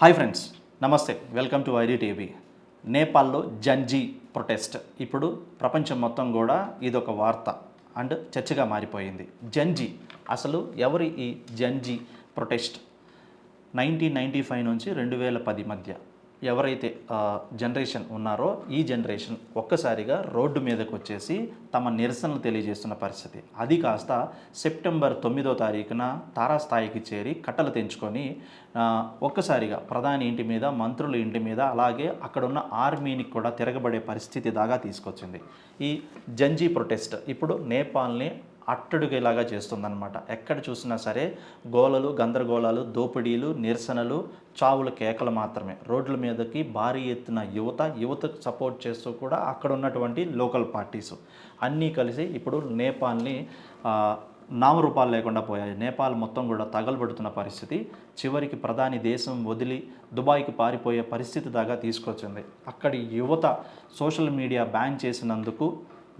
Hi friends, నమస్తే. Welcome to ID TV. నేపాల్లో జంజీ protest ఇప్పుడు ప్రపంచం మొత్తం కూడా ఇదొక వార్త అండ్ చర్చగా మారిపోయింది. జంజీ అసలు ఎవరి ఈ జంజీ ప్రొటెస్ట్? 1995 నుంచి 2010 మధ్య ఎవరైతే జనరేషన్ ఉన్నారో ఈ జనరేషన్ ఒక్కసారిగా రోడ్డు మీదకి వచ్చేసి తమ నిరసనలు తెలియజేస్తున్న పరిస్థితి. అది కాస్త సెప్టెంబర్ 9వ తారీఖున తారాస్థాయికి చేరి కట్టలు తెంచుకొని ఒక్కసారిగా ప్రధాని ఇంటి మీద, మంత్రుల ఇంటి మీద, అలాగే అక్కడున్న ఆర్మీని కూడా తిరగబడే పరిస్థితి దాకా తీసుకొచ్చింది. ఈ జంజీ ప్రొటెస్ట్ ఇప్పుడు నేపాల్ని అట్టడుగేలాగా చేస్తుందన్నమాట. ఎక్కడ చూసినా సరే గోలలు, గందరగోళాలు, దోపిడీలు, నిరసనలు, చావుల కేకలు మాత్రమే. రోడ్ల మీదకి భారీ ఎత్తున యువతకు సపోర్ట్ చేస్తూ కూడా అక్కడ ఉన్నటువంటి లోకల్ పార్టీస్ అన్నీ కలిసి ఇప్పుడు నేపాల్ని నామరూపాలు లేకుండా పోయాయి. నేపాల్ మొత్తం కూడా తగలబడుతున్న పరిస్థితి. చివరికి ప్రధాని దేశం వదిలి దుబాయ్కి పారిపోయే పరిస్థితి దాకా తీసుకొచ్చింది. అక్కడి యువత సోషల్ మీడియా బ్యాన్ చేసినందుకు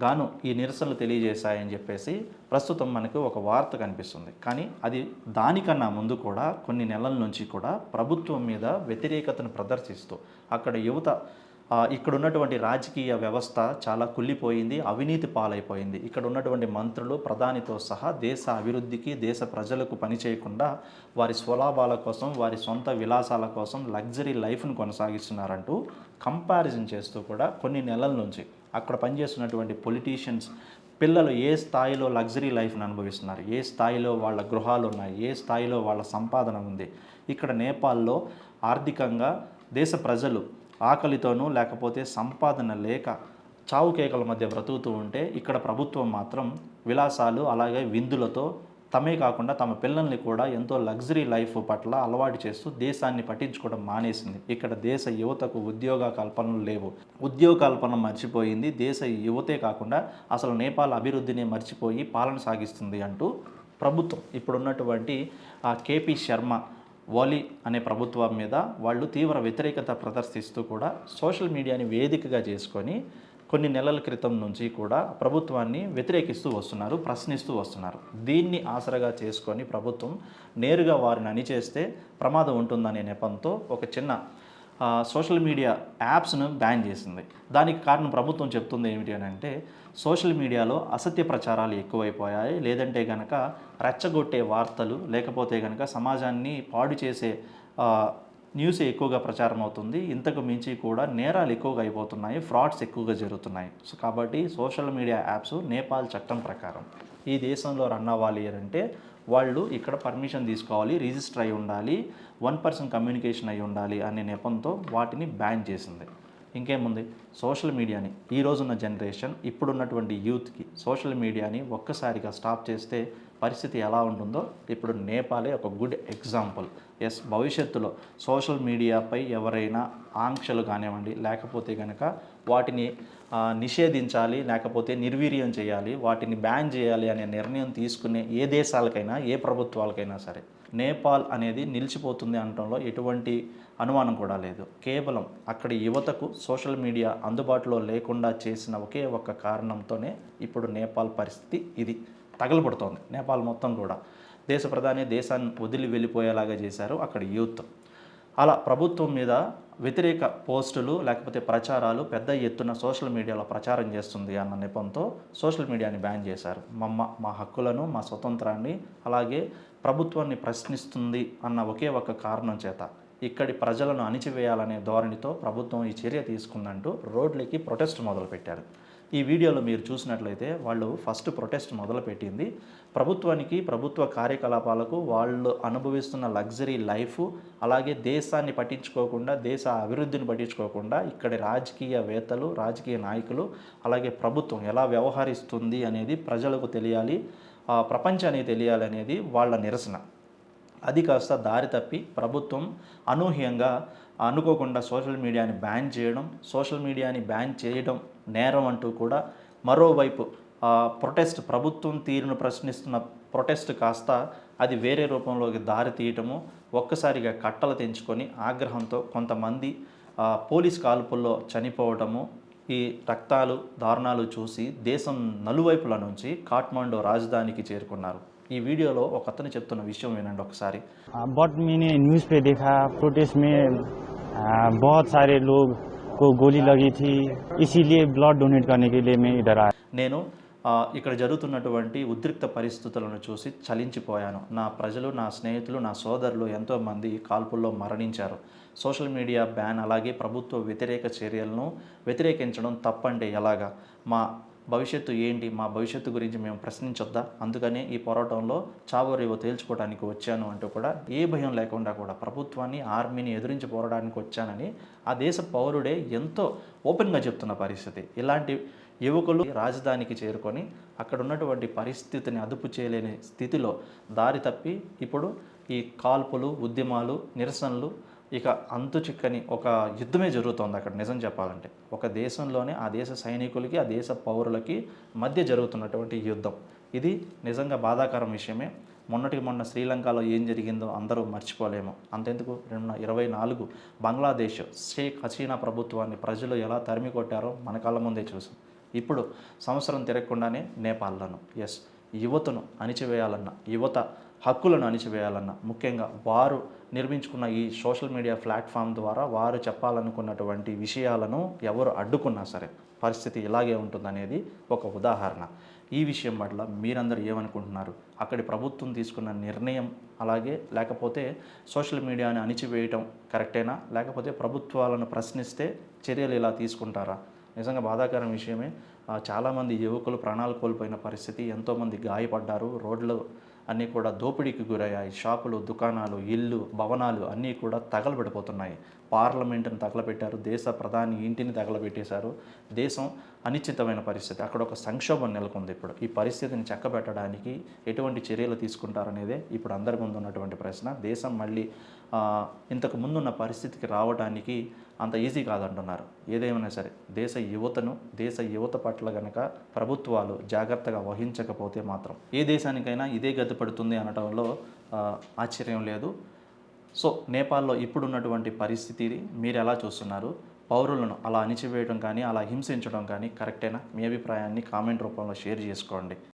గాను ఈ నిరసనలు తెలియజేశాయని చెప్పేసి ప్రస్తుతం మనకు ఒక వార్త కనిపిస్తుంది. కానీ అది దానికన్నా ముందు కూడా కొన్ని నెలల నుంచి కూడా ప్రభుత్వం మీద వ్యతిరేకతను ప్రదర్శిస్తూ అక్కడ యువత ఇక్కడ ఉన్నటువంటి రాజకీయ వ్యవస్థ చాలా కుళ్ళిపోయింది, అవినీతి పాలైపోయింది. ఇక్కడ ఉన్నటువంటి మంత్రులు, ప్రధానితో సహా దేశ అభివృద్ధికి, దేశ ప్రజలకు పనిచేయకుండా వారి స్వలాభాల కోసం, వారి సొంత విలాసాల కోసం లగ్జరీ లైఫ్ను కొనసాగిస్తున్నారంటూ కంపారిజన్ చేస్తూ కూడా కొన్ని నెలల నుంచి అక్కడ పనిచేస్తున్నటువంటి పొలిటీషియన్స్ పిల్లలు ఏ స్థాయిలో లగ్జరీ లైఫ్ని అనుభవిస్తున్నారు, ఏ స్థాయిలో వాళ్ళ గృహాలు ఉన్నాయి, ఏ స్థాయిలో వాళ్ళ సంపాదన ఉంది. ఇక్కడ నేపాల్లో ఆర్థికంగా దేశ ప్రజలు ఆకలితోనూ లేకపోతే సంపాదన లేక చావు కేకల మధ్య బ్రతుకుతూ ఉంటే ఇక్కడ ప్రభుత్వం మాత్రం విలాసాలు అలాగే విందులతో తమే కాకుండా తమ పిల్లల్ని కూడా ఎంతో లగ్జరీ లైఫ్ పట్ల అలవాటు చేస్తూ దేశాన్ని పట్టించుకోవడం మానేసింది. ఇక్కడ దేశ యువతకు ఉద్యోగ కల్పనలు లేవు. ఉద్యోగ కల్పన మర్చిపోయింది. దేశ యువతే కాకుండా అసలు నేపాల్ అభివృద్ధిని మర్చిపోయి పాలన సాగిస్తుంది అంటూ ప్రభుత్వం ఇప్పుడున్నటువంటి కేపీ శర్మ ఓలీ అనే ప్రభుత్వం మీద వాళ్ళు తీవ్ర వ్యతిరేకత ప్రదర్శిస్తూ కూడా సోషల్ మీడియాని వేదికగా చేసుకొని కొన్ని నెలల క్రితం నుంచి కూడా ప్రభుత్వాన్ని వ్యతిరేకిస్తూ వస్తున్నారు, ప్రశ్నిస్తూ వస్తున్నారు. దీన్ని ఆసరగా చేసుకొని ప్రభుత్వం నేరుగా వారిని అణిచేస్తే ప్రమాదం ఉంటుందనే నెపంతో ఒక చిన్న సోషల్ మీడియా యాప్స్ను బ్యాన్ చేసింది. దానికి కారణం ప్రభుత్వం చెప్తుంది ఏమిటి అని అంటే, సోషల్ మీడియాలో అసత్య ప్రచారాలు ఎక్కువైపోయాయి, లేదంటే కనుక రెచ్చగొట్టే వార్తలు, లేకపోతే కనుక సమాజాన్ని పాడు చేసే న్యూస్ ఎక్కువగా ప్రచారం అవుతుంది. ఇంతకు మించి కూడా నేరాలు ఎక్కువగా అయిపోతున్నాయి, ఫ్రాడ్స్ ఎక్కువగా జరుగుతున్నాయి. సో కాబట్టి సోషల్ మీడియా యాప్స్ నేపాల్ చట్టం ప్రకారం ఈ దేశంలో రన్ అవ్వాలి అంటే వాళ్ళు ఇక్కడ పర్మిషన్ తీసుకోవాలి, రిజిస్టర్ అయి ఉండాలి, 1 కమ్యూనికేషన్ అయి ఉండాలి అనే నెపంతో వాటిని బ్యాన్ చేసింది. ఇంకేముంది, సోషల్ మీడియాని ఈ రోజున్న జనరేషన్ ఇప్పుడున్నటువంటి యూత్కి సోషల్ మీడియాని ఒక్కసారిగా స్టాప్ చేస్తే పరిస్థితి ఎలా ఉంటుందో ఇప్పుడు నేపాలే ఒక గుడ్ ఎగ్జాంపుల్. ఎస్, భవిష్యత్తులో సోషల్ మీడియాపై ఎవరైనా ఆంక్షలు కానివ్వండి, లేకపోతే కనుక వాటిని నిషేధించాలి, లేకపోతే నిర్వీర్యం చేయాలి, వాటిని బ్యాన్ చేయాలి అనే నిర్ణయం తీసుకునే ఏ దేశాలకైనా, ఏ ప్రభుత్వాలకైనా సరే నేపాల్ అనేది నిలిచిపోతుంది అనడంలో ఎటువంటి అనుమానం కూడా లేదు. కేవలం అక్కడి యువతకు సోషల్ మీడియా అందుబాటులో లేకుండా చేసిన ఒకే ఒక్క కారణంతోనే ఇప్పుడు నేపాల్ పరిస్థితి ఇది తగలబడుతోంది. నేపాల్ మొత్తం కూడా దేశ ప్రధాని దేశాన్ని వదిలి వెళ్ళిపోయేలాగా చేశారు అక్కడి యూత్. అలా ప్రభుత్వం మీద వ్యతిరేక పోస్టులు లేకపోతే ప్రచారాలు పెద్ద ఎత్తున సోషల్ మీడియాలో ప్రచారం చేస్తుంది అన్న నెపంతో సోషల్ మీడియాని బ్యాన్ చేశారు. మా హక్కులను, మా స్వతంత్రాన్ని, అలాగే ప్రభుత్వాన్ని ప్రశ్నిస్తుంది అన్న ఒకే ఒక్క కారణం చేత ఇక్కడి ప్రజలను అణిచివేయాలనే ధోరణితో ప్రభుత్వం ఈ చర్య తీసుకుందంటూ రోడ్లకి ప్రొటెస్ట్ మొదలుపెట్టారు. ఈ వీడియోలో మీరు చూసినట్లయితే వాళ్ళు ఫస్ట్ ప్రొటెస్ట్ మొదలుపెట్టింది ప్రభుత్వానికి, ప్రభుత్వ కార్యకలాపాలకు, వాళ్ళు అనుభవిస్తున్న లగ్జరీ లైఫ్, అలాగే దేశాన్ని పట్టించుకోకుండా, దేశ అభివృద్ధిని పట్టించుకోకుండా ఇక్కడి రాజకీయవేత్తలు, రాజకీయ నాయకులు, అలాగే ప్రభుత్వం ఎలా వ్యవహరిస్తుంది అనేది ప్రజలకు తెలియాలి, ప్రపంచానికి తెలియాలి అనేది వాళ్ళ నిరసన. అది కాస్త దారి తప్పి ప్రభుత్వం అనూహ్యంగా అనుకోకుండా సోషల్ మీడియాని బ్యాన్ చేయడం, సోషల్ మీడియాని బ్యాన్ చేయడం నేరం అంటూ కూడా మరోవైపు ప్రొటెస్ట్, ప్రభుత్వం తీరును ప్రశ్నిస్తున్న ప్రొటెస్ట్ కాస్త అది వేరే రూపంలోకి దారి తీయటము, ఒక్కసారిగా కట్టలు తెంచుకొని ఆగ్రహంతో కొంతమంది పోలీస్ కాల్పుల్లో చనిపోవటము, ఈ రక్తాలు, దారుణాలు చూసి దేశం నలువైపుల నుంచి కాఠ్మండు రాజధానికి చేరుకున్నారు. ఈ వీడియోలో ఒక అతను చెప్తున్న విషయం వినండి ఒకసారి. बट मैंने न्यूज़ पे देखा प्रोटेस्ट में बहुत सारे लोग को गोली लगी थी, इसीलिए ब्लड डोनेट करने के लिए मैं इधर आया. నేను ఇక్కడ జరుగుతున్నటువంటి ఉద్రిక్త పరిస్థితులను చూసి చలించిపోయాను. నా ప్రజలు, నా స్నేహితులు, నా సోదరులు ఎంతోమంది కాల్పుల్లో మరణించారు. సోషల్ మీడియా బ్యాన్, అలాగే ప్రభుత్వ వ్యతిరేక చర్యలను వ్యతిరేకించడం తప్పంటే ఎలాగా? మా భవిష్యత్తు ఏంటి? మా భవిష్యత్తు గురించి మేము ప్రశ్నించొద్దా? అందుకని ఈ పోరాటంలో చావోరేవో తేల్చుకోవడానికి వచ్చాను అంటూ కూడా ఏ భయం లేకుండా కూడా ప్రభుత్వాన్ని, ఆర్మీని ఎదిరించి పోరాడానికి వచ్చానని ఆ దేశ పౌరుడే ఎంతో ఓపెన్గా చెప్తున్న పరిస్థితి. ఇలాంటి యువకులు రాజధానికి చేరుకొని అక్కడ ఉన్నటువంటి పరిస్థితిని అదుపు చేయలేని స్థితిలో దారి తప్పి ఇప్పుడు ఈ కాల్పులు, ఉద్యమాలు, నిరసనలు ఇక అంతు చిక్కని ఒక యుద్ధమే జరుగుతోంది అక్కడ. నిజం చెప్పాలంటే ఒక దేశంలోనే ఆ దేశ సైనికులకి, ఆ దేశ పౌరులకి మధ్య జరుగుతున్నటువంటి యుద్ధం ఇది నిజంగా బాధాకరం విషయమే. మొన్నటికి మొన్న శ్రీలంకలో ఏం జరిగిందో అందరూ మర్చిపోలేము. అంతెందుకు 2024 బంగ్లాదేశ్ షేక్ హసీనా ప్రభుత్వాన్ని ప్రజలు ఎలా తరిమి కొట్టారో మన కళ్ళ ముందే చూసాం. ఇప్పుడు సంవత్సరం తిరగకుండానే నేపాల్లోను యువతను అణిచివేయాలన్న, యువత హక్కులను అణిచివేయాలన్న, ముఖ్యంగా వారు నిర్మించుకున్న ఈ సోషల్ మీడియా ప్లాట్ఫామ్ ద్వారా వారు చెప్పాలనుకున్నటువంటి విషయాలను ఎవరు అడ్డుకున్నా సరే పరిస్థితి ఇలాగే ఉంటుందనేది ఒక ఉదాహరణ. ఈ విషయం పట్ల మీరందరూ ఏమనుకుంటున్నారు? అక్కడి ప్రభుత్వం తీసుకున్న నిర్ణయం అలాగే లేకపోతే సోషల్ మీడియాని అణిచివేయటం కరెక్టేనా? లేకపోతే ప్రభుత్వాలను ప్రశ్నిస్తే చర్యలు ఇలా తీసుకుంటారా? నిజంగా బాధాకరం విషయమే. చాలామంది యువకులు ప్రాణాలు కోల్పోయిన పరిస్థితి, ఎంతోమంది గాయపడ్డారు. రోడ్లు అన్నీ కూడా దోపిడీకి గురయ్యాయి. షాపులు, దుకాణాలు, ఇల్లు, భవనాలు అన్నీ కూడా తగలబడిపోతున్నాయి. పార్లమెంటును తగలబెట్టారు, దేశ ప్రధాని ఇంటిని తగలబెట్టేశారు. దేశం అనిశ్చితమైన పరిస్థితి, అక్కడ ఒక సంక్షోభం నెలకొంది. ఇప్పుడు ఈ పరిస్థితిని చక్కబెట్టడానికి ఎటువంటి చర్యలు తీసుకుంటారనేదే ఇప్పుడు అందరి ముందు ఉన్నటువంటి ప్రశ్న. దేశం మళ్ళీ ఇంతకు ముందున్న పరిస్థితికి రావడానికి అంత ఈజీ కాదంటున్నారు. ఏదేమైనా సరే దేశ యువత పట్ల గనక ప్రభుత్వాలు జాగ్రత్తగా వహించకపోతే మాత్రం ఏ దేశానికైనా ఇదే గతి పడుతుంది అనడంలో ఆశ్చర్యం లేదు. సో నేపాల్లో ఇప్పుడున్నటువంటి పరిస్థితిని మీరు ఎలా చూస్తున్నారు? పౌరులను అలా అణిచివేయడం కానీ, అలా హింసించడం కానీ కరెక్టేనా? మీ అభిప్రాయాన్ని కామెంట్ రూపంలో షేర్ చేసుకోండి.